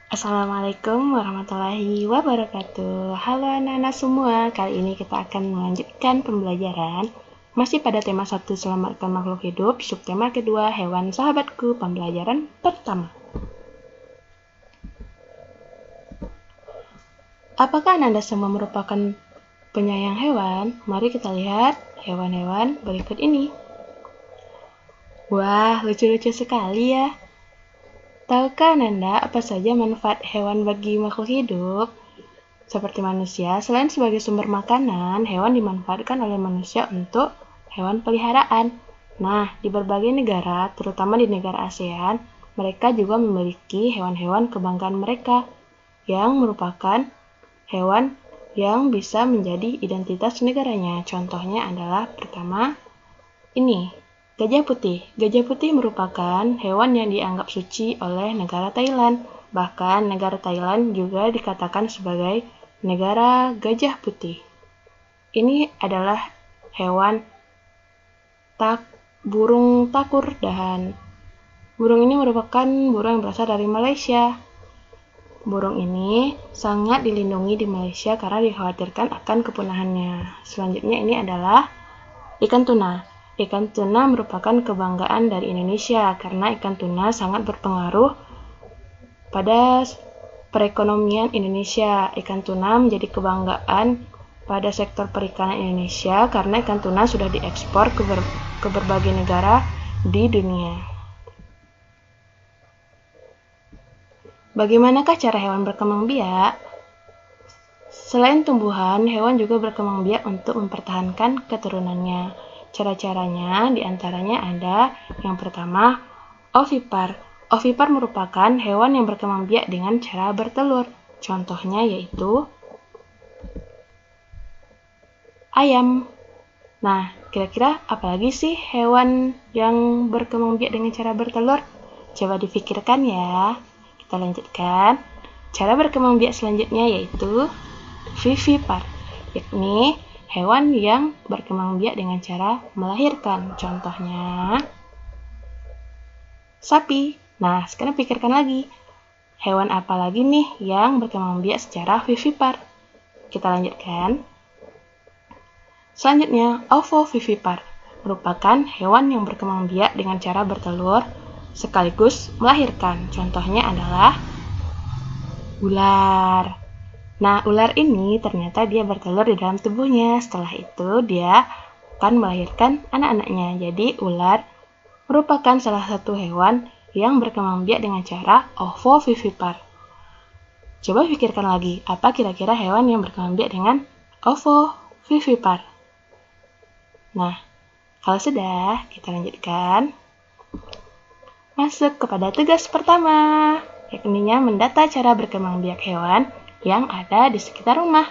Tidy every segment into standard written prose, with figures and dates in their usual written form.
Assalamualaikum warahmatullahi wabarakatuh. Halo anak-anak semua, kali ini kita akan melanjutkan pembelajaran masih pada tema 1 selamatkan makhluk hidup, subtema kedua hewan sahabatku, pembelajaran pertama. Apakah Anda semua merupakan penyayang hewan? Mari kita lihat hewan-hewan berikut ini. Wah, lucu-lucu sekali ya. Tahukah Anda apa saja manfaat hewan bagi makhluk hidup? Seperti manusia, selain sebagai sumber makanan, hewan dimanfaatkan oleh manusia untuk hewan peliharaan. Nah, di berbagai negara, terutama di negara ASEAN, mereka juga memiliki hewan-hewan kebanggaan mereka, yang merupakan hewan yang bisa menjadi identitas negaranya. Contohnya adalah pertama, ini. Gajah putih. Gajah putih merupakan hewan yang dianggap suci oleh negara Thailand. Bahkan negara Thailand juga dikatakan sebagai negara gajah putih. Ini adalah hewan burung takur dan burung ini merupakan burung yang berasal dari Malaysia. Burung ini sangat dilindungi di Malaysia karena dikhawatirkan akan kepunahannya. Selanjutnya ini adalah ikan tuna. Ikan tuna merupakan kebanggaan dari Indonesia karena ikan tuna sangat berpengaruh pada perekonomian Indonesia. Ikan tuna menjadi kebanggaan pada sektor perikanan Indonesia karena ikan tuna sudah diekspor ke berbagai negara di dunia. Bagaimanakah cara hewan berkembang biak? Selain tumbuhan, hewan juga berkembang biak untuk mempertahankan keturunannya. Cara-caranya diantaranya ada yang pertama, ovipar. Ovipar merupakan hewan yang berkembang biak dengan cara bertelur. Contohnya yaitu ayam. Nah, kira-kira apalagi sih hewan yang berkembang biak dengan cara bertelur? Coba dipikirkan ya. Kita lanjutkan. Cara berkembang biak selanjutnya yaitu vivipar, yakni hewan yang berkembang biak dengan cara melahirkan. Contohnya sapi. Nah, sekarang pikirkan lagi. Hewan apa lagi nih yang berkembang biak secara vivipar? Kita lanjutkan. Selanjutnya, ovovivipar merupakan hewan yang berkembang biak dengan cara bertelur sekaligus melahirkan. Contohnya adalah ular. Nah, ular ini ternyata dia bertelur di dalam tubuhnya. Setelah itu, dia akan melahirkan anak-anaknya. Jadi, ular merupakan salah satu hewan yang berkembang biak dengan cara ovovivipar. Coba pikirkan lagi, apa kira-kira hewan yang berkembang biak dengan ovovivipar? Nah, kalau sudah, kita lanjutkan. Masuk kepada tugas pertama, yakni mendata cara berkembang biak hewan yang ada di sekitar rumah.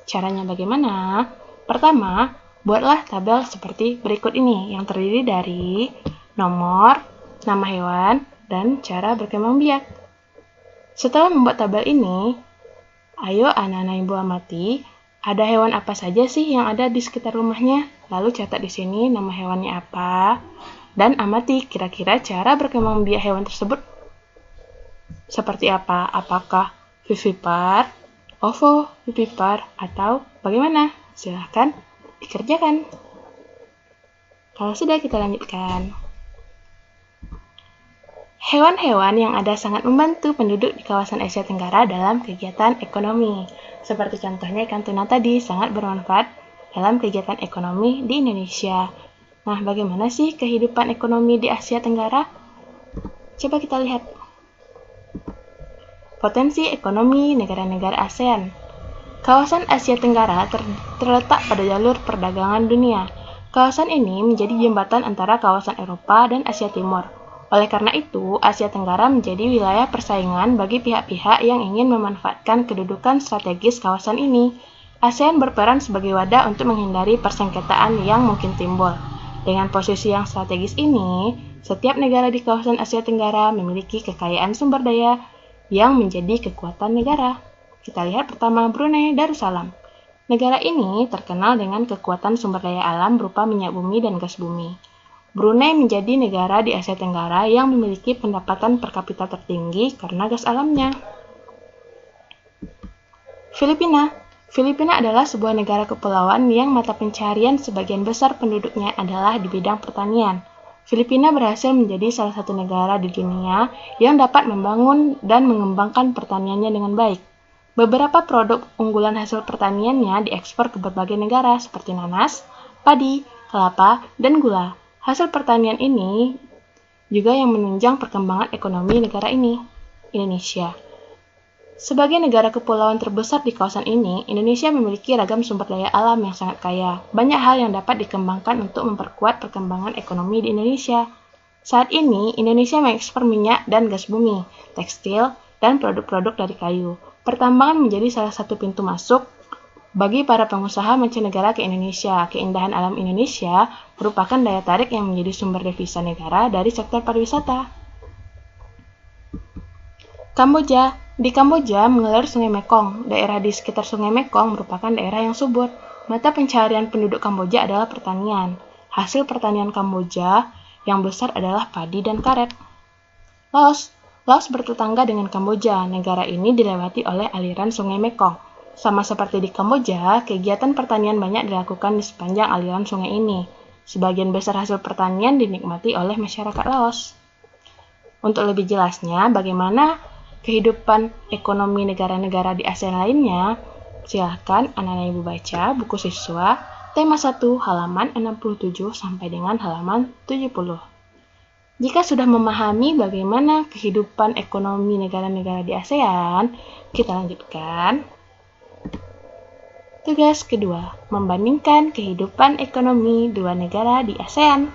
Caranya bagaimana? Pertama, buatlah tabel seperti berikut ini yang terdiri dari nomor, nama hewan, dan cara berkembang biak. Setelah membuat tabel ini, ayo anak-anak ibu amati, ada hewan apa saja sih yang ada di sekitar rumahnya? Lalu catat di sini nama hewannya apa, dan amati kira-kira cara berkembang biak hewan tersebut seperti apa? Apakah vivipar, ovovivipar, atau bagaimana? Silahkan dikerjakan. Kalau sudah, kita lanjutkan. Hewan-hewan yang ada sangat membantu penduduk di kawasan Asia Tenggara dalam kegiatan ekonomi. Seperti contohnya ikan tuna tadi sangat bermanfaat dalam kegiatan ekonomi di Indonesia. Nah, bagaimana sih kehidupan ekonomi di Asia Tenggara? Coba kita lihat. Potensi ekonomi negara-negara ASEAN. Kawasan Asia Tenggara terletak pada jalur perdagangan dunia. Kawasan ini menjadi jembatan antara kawasan Eropa dan Asia Timur. Oleh karena itu, Asia Tenggara menjadi wilayah persaingan bagi pihak-pihak yang ingin memanfaatkan kedudukan strategis kawasan ini. ASEAN berperan sebagai wadah untuk menghindari persengketaan yang mungkin timbul. Dengan posisi yang strategis ini, setiap negara di kawasan Asia Tenggara memiliki kekayaan sumber daya yang menjadi kekuatan negara. Kita lihat pertama Brunei Darussalam. Negara ini terkenal dengan kekuatan sumber daya alam berupa minyak bumi dan gas bumi. Brunei menjadi negara di Asia Tenggara yang memiliki pendapatan per kapita tertinggi karena gas alamnya. Filipina. Filipina adalah sebuah negara kepulauan yang mata pencaharian sebagian besar penduduknya adalah di bidang pertanian. Filipina berhasil menjadi salah satu negara di dunia yang dapat membangun dan mengembangkan pertaniannya dengan baik. Beberapa produk unggulan hasil pertaniannya diekspor ke berbagai negara seperti nanas, padi, kelapa, dan gula. Hasil pertanian ini juga yang menunjang perkembangan ekonomi negara ini, Indonesia. Sebagai negara kepulauan terbesar di kawasan ini, Indonesia memiliki ragam sumber daya alam yang sangat kaya. Banyak hal yang dapat dikembangkan untuk memperkuat perkembangan ekonomi di Indonesia. Saat ini, Indonesia mengekspor minyak dan gas bumi, tekstil, dan produk-produk dari kayu. Pertambangan menjadi salah satu pintu masuk bagi para pengusaha mancanegara ke Indonesia. Keindahan alam Indonesia merupakan daya tarik yang menjadi sumber devisa negara dari sektor pariwisata. Kamboja. Di Kamboja mengalir Sungai Mekong. Daerah di sekitar Sungai Mekong merupakan daerah yang subur. Mata pencaharian penduduk Kamboja adalah pertanian. Hasil pertanian Kamboja yang besar adalah padi dan karet. Laos. Laos bertetangga dengan Kamboja. Negara ini dilewati oleh aliran Sungai Mekong. Sama seperti di Kamboja, kegiatan pertanian banyak dilakukan di sepanjang aliran sungai ini. Sebagian besar hasil pertanian dinikmati oleh masyarakat Laos. Untuk lebih jelasnya, bagaimana kehidupan ekonomi negara-negara di ASEAN lainnya, silahkan anak-anak ibu baca buku siswa tema 1 halaman 67 sampai dengan halaman 70. Jika sudah memahami bagaimana kehidupan ekonomi negara-negara di ASEAN, kita lanjutkan. Tugas kedua, membandingkan kehidupan ekonomi dua negara di ASEAN.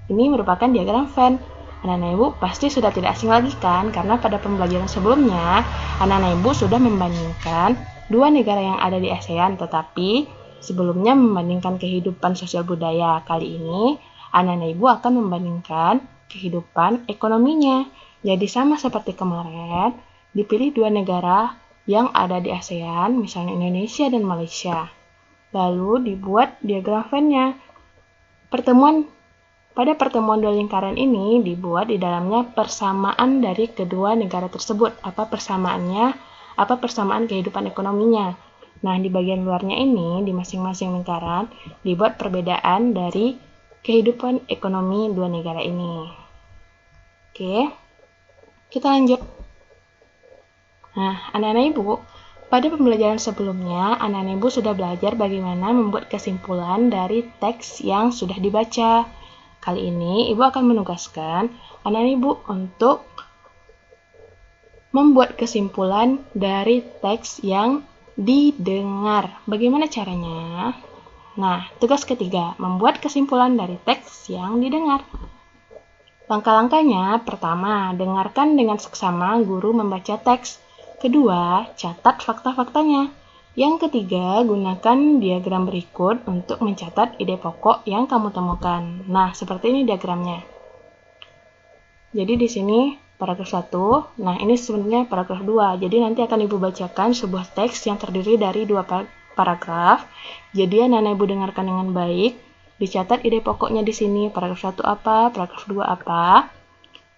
Ini merupakan diagram Venn. Anak-anak ibu pasti sudah tidak asing lagi kan, karena pada pembelajaran sebelumnya, anak-anak ibu sudah membandingkan dua negara yang ada di ASEAN, tetapi sebelumnya membandingkan kehidupan sosial budaya. Kali ini, anak-anak ibu akan membandingkan kehidupan ekonominya. Jadi sama seperti kemarin, dipilih dua negara yang ada di ASEAN, misalnya Indonesia dan Malaysia. Lalu dibuat diagram Venn-nya. Pada pertemuan dua lingkaran ini dibuat di dalamnya persamaan dari kedua negara tersebut. Apa persamaannya? Apa persamaan kehidupan ekonominya? Nah, di bagian luarnya ini, di masing-masing lingkaran, dibuat perbedaan dari kehidupan ekonomi dua negara ini. Oke, kita lanjut. Nah, anak-anak ibu, pada pembelajaran sebelumnya, anak-anak ibu sudah belajar bagaimana membuat kesimpulan dari teks yang sudah dibaca. Kali ini, ibu akan menugaskan anak-anak ibu untuk membuat kesimpulan dari teks yang didengar. Bagaimana caranya? Nah, tugas ketiga, membuat kesimpulan dari teks yang didengar. Langkah-langkahnya, pertama, dengarkan dengan seksama guru membaca teks. Kedua, catat fakta-faktanya. Yang ketiga, gunakan diagram berikut untuk mencatat ide pokok yang kamu temukan. Nah, seperti ini diagramnya. Jadi di sini paragraf 1, nah ini sebenarnya paragraf 2. Jadi nanti akan ibu bacakan sebuah teks yang terdiri dari dua paragraf. Jadi anak-anak ibu dengarkan dengan baik. Dicatat ide pokoknya di sini, paragraf 1 apa, paragraf 2 apa.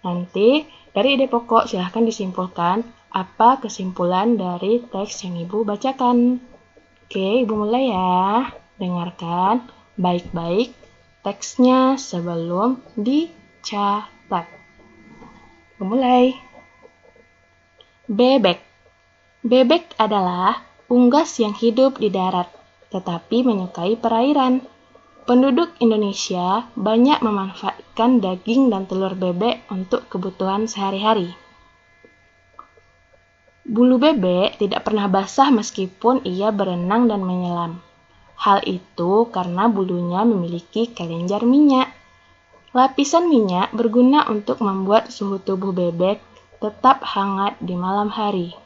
Nanti dari ide pokok silahkan disimpulkan apa kesimpulan dari teks yang ibu bacakan. Oke, ibu mulai ya. Dengarkan baik-baik teksnya sebelum dicatat. Ibu mulai. Bebek. Bebek adalah unggas yang hidup di darat, tetapi menyukai perairan. Penduduk Indonesia banyak memanfaatkan daging dan telur bebek untuk kebutuhan sehari-hari. Bulu bebek tidak pernah basah meskipun ia berenang dan menyelam. Hal itu karena bulunya memiliki kelenjar minyak. Lapisan minyak berguna untuk membuat suhu tubuh bebek tetap hangat di malam hari.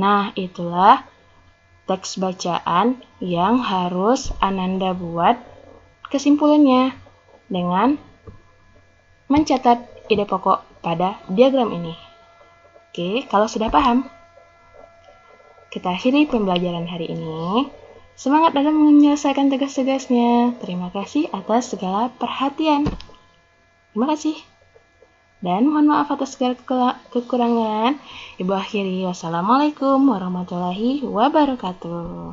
Nah, itulah teks bacaan yang harus Ananda buat kesimpulannya dengan mencatat ide pokok pada diagram ini. Oke, kalau sudah paham, kita akhiri pembelajaran hari ini. Semangat dalam menyelesaikan tugas-tugasnya. Terima kasih atas segala perhatian. Terima kasih. Dan mohon maaf atas segala kekurangan. Ibu akhiri, wassalamualaikum warahmatullahi wabarakatuh.